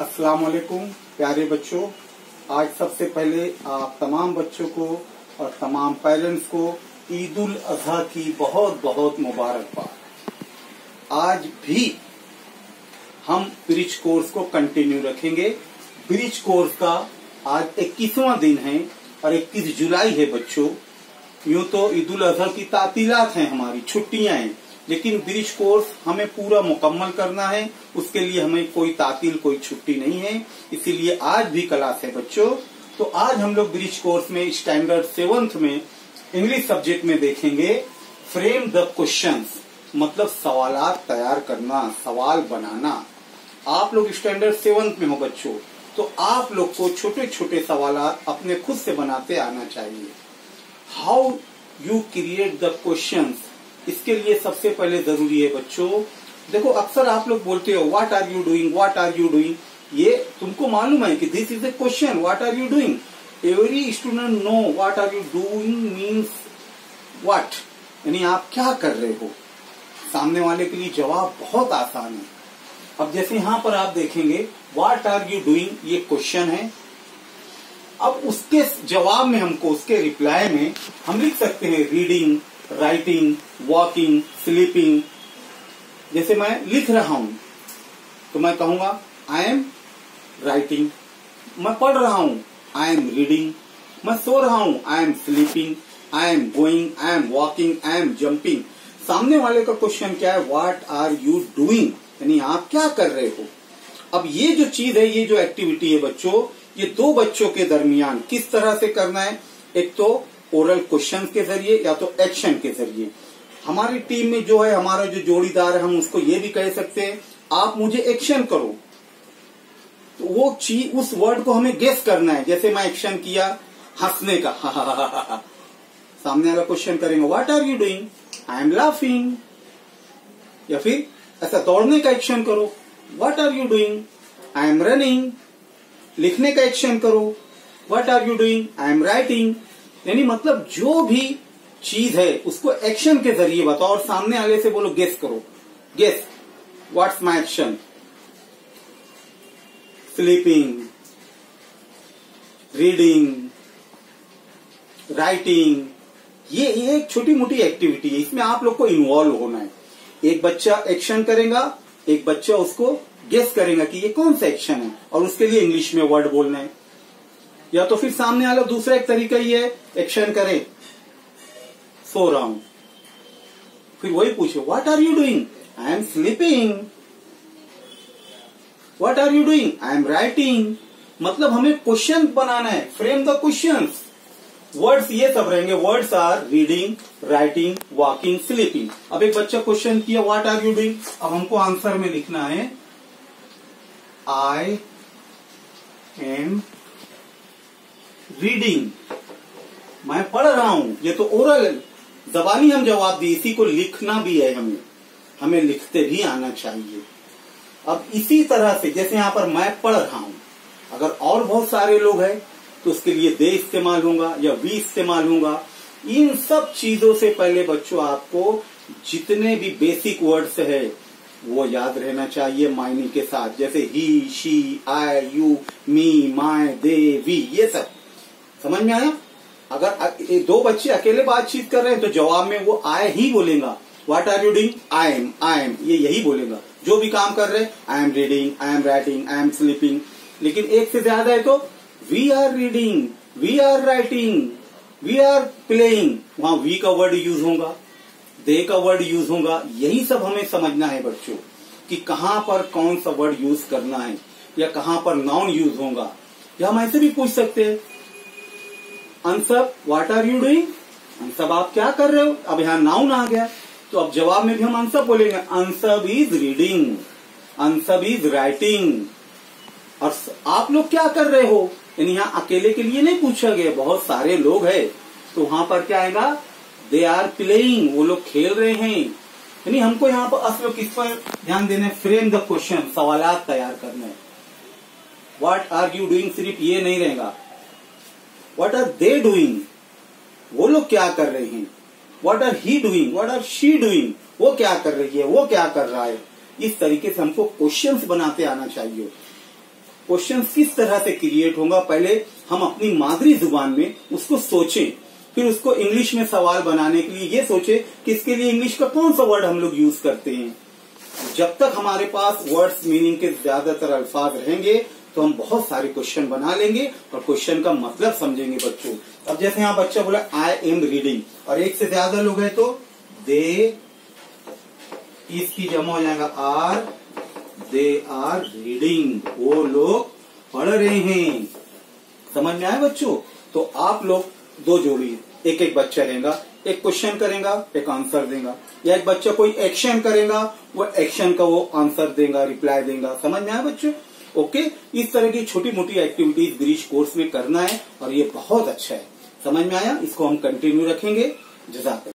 अस्सलाम वालेकुम प्यारे बच्चों। आज सबसे पहले आप तमाम बच्चों को और तमाम पेरेंट्स को ईद उल अजहा की बहुत बहुत मुबारकबाद। आज भी हम ब्रिज कोर्स को कंटिन्यू रखेंगे। ब्रिज कोर्स का आज 21वां दिन है और 21 जुलाई है बच्चों। यूं तो ईद उल अजहा की तातीलात हैं, हमारी छुट्टियां हैं, लेकिन ब्रिज कोर्स हमें पूरा मुकम्मल करना है। उसके लिए हमें कोई तातील कोई छुट्टी नहीं है, इसीलिए आज भी क्लास है बच्चों। तो आज हम लोग ब्रिज कोर्स में स्टैंडर्ड 7th में इंग्लिश सब्जेक्ट में देखेंगे फ्रेम द क्वेश्चंस, मतलब सवालात तैयार करना, सवाल बनाना। आप लोग स्टैंडर्ड 7th में हो बच्चों, तो आप लोग को छोटे छोटे सवालात अपने खुद से बनाते आना चाहिए। How you create the questions, इसके लिए सबसे पहले जरूरी है बच्चों, देखो अक्सर आप लोग बोलते हो what are you doing, what are you doing. ये तुमको मालूम है कि this is a question, what are you doing. Every student know what are you doing means what, यानी आप क्या कर रहे हो। सामने वाले के लिए जवाब बहुत आसान है। अब जैसे यहाँ पर आप देखेंगे व्हाट आर यू डूइंग, ये क्वेश्चन है। अब उसके जवाब में हमको, उसके रिप्लाई में हम लिख सकते हैं रीडिंग, राइटिंग, वॉकिंग, स्लीपिंग। जैसे मैं लिख रहा हूं तो मैं कहूंगा आई एम राइटिंग। मैं पढ़ रहा हूं आई एम रीडिंग। मैं सो रहा हूं आई am sleeping. I am going, I am walking, I am jumping. सामने वाले का क्वेश्चन क्या है, व्हाट आर यू डूइंग, यानी आप क्या कर रहे हो। अब ये जो चीज है, ये जो एक्टिविटी है बच्चों, ये दो बच्चों के दरमियान किस तरह से करना है। एक तो ओरल क्वेश्चन के जरिए या तो एक्शन के जरिए। हमारी टीम में जो है, हमारा जो जोड़ीदार है, हम उसको ये भी कह सकते हैं आप मुझे एक्शन करो। तो वो चीज, उस वर्ड को हमें गेस करना है। जैसे मैं एक्शन किया हंसने का, हा हा हा हा हा। सामने वाला क्वेश्चन करेंगे what are you doing, I am laughing. या फिर ऐसा दौड़ने का एक्शन करो, what are you doing, I am running. लिखने का एक्शन करो, what are you doing, I am writing. यानी मतलब जो भी चीज है उसको एक्शन के जरिए बताओ और सामने वाले से बोलो गेस करो, guess what's my action. Sleeping, reading, writing, ये एक छोटी मोटी एक्टिविटी है, इसमें आप लोग को इन्वॉल्व होना है। एक बच्चा एक्शन करेगा, एक बच्चा उसको गेस करेगा कि ये कौन सा एक्शन है, और उसके लिए इंग्लिश में वर्ड बोलना है। या तो फिर सामने वाला दूसरा एक तरीका ये है, एक्शन करे सो रहा हूं, फिर वही पूछो what are you doing, I am sleeping. What are you doing, I am writing. मतलब हमें क्वेश्चन बनाना है, फ्रेम द क्वेश्चंस। वर्ड्स ये सब रहेंगे, words are reading, writing, walking, sleeping. अब एक बच्चा क्वेश्चन किया व्हाट आर यू डूइंग, अब हमको आंसर में लिखना है आई एम रीडिंग। मैं पढ़ रहा हूं, ये तो ओरल जबानी हम जवाब दी, इसी को लिखना भी है, हमें लिखते भी आना चाहिए। अब इसी तरह से जैसे यहां पर मैं पढ़ रहा हूं, अगर और बहुत सारे लोग हैं तो उसके लिए दे इस्तेमाल होगा या वी इस्तेमाल होगा। इन सब चीजों से पहले बच्चों आपको जितने भी बेसिक वर्ड्स है वो याद रहना चाहिए मायने के साथ। जैसे he, she, I, you, me, my, they, we, ये सब समझ में आया। अगर दो बच्चे अकेले बातचीत कर रहे हैं तो जवाब में वो आए ही बोलेगा। What are you doing, I am, ये यही बोलेगा। जो भी काम कर रहे हैं, I am reading, I am writing, I am sleeping. लेकिन एक से ज्यादा है तो we are reading, we are writing, we are playing, वहां वी का वर्ड यूज होगा, दे का वर्ड यूज होगा। यही सब हमें समझना है बच्चों कि कहां पर कौन सा वर्ड यूज करना है या कहां पर नाउन यूज होगा। या हम ऐसे भी पूछ सकते हैं अनसब व्हाट आर यू डूइंग, अनसब आप क्या कर रहे हो। अब यहाँ नाउन आ गया तो अब जवाब में भी हम अनसब बोलेंगे, unsub is reading, unsub is writing. और आप लोग क्या कर रहे हो, यानी यहाँ अकेले के लिए नहीं पूछा गया, बहुत सारे लोग हैं, तो वहां पर क्या आएगा, दे आर प्लेइंग, वो लोग खेल रहे हैं। यानी हमको यहाँ पर असल किस पर ध्यान देना है, फ्रेम द क्वेश्चन, सवालात तैयार करना है। व्हाट आर यू डूइंग सिर्फ ये नहीं रहेगा, व्हाट आर दे डूइंग, वो लोग क्या कर रहे हैं। What are he doing, what are she doing, वो क्या कर रही है, वो क्या कर रहा है। इस तरीके से हमको क्वेश्चंस बनाते आना चाहिए। क्वेश्चन किस तरह से क्रिएट होगा, पहले हम अपनी मादरी जुबान में उसको सोचें, फिर उसको इंग्लिश में सवाल बनाने के लिए ये सोचे कि इसके लिए इंग्लिश का कौन सा वर्ड हम लोग यूज करते हैं। जब तक हमारे पास वर्ड्स मीनिंग के ज्यादातर अल्फाज रहेंगे तो हम बहुत सारे क्वेश्चन बना लेंगे और क्वेश्चन का मतलब समझेंगे बच्चों। अब जैसे यहाँ बच्चा बोला आई एम रीडिंग और एक से ज्यादा लोग हैं तो दे, इसकी जमा हो जाएगा आर, दे आर रीडिंग, वो लोग पढ़ रहे हैं। समझ में आया बच्चों? तो आप लोग दो जोड़ी, एक एक बच्चा रहेगा, एक क्वेश्चन करेगा, एक आंसर देगा, या एक बच्चा कोई एक्शन करेगा, वो एक्शन का वो आंसर देगा, रिप्लाई देगा। समझ में आया बच्चों? ओके, इस तरह की छोटी मोटी एक्टिविटीज ब्रिज कोर्स में करना है और ये बहुत अच्छा है। समझ में आया? इसको हम कंटिन्यू रखेंगे। जज़ाकल्लाह।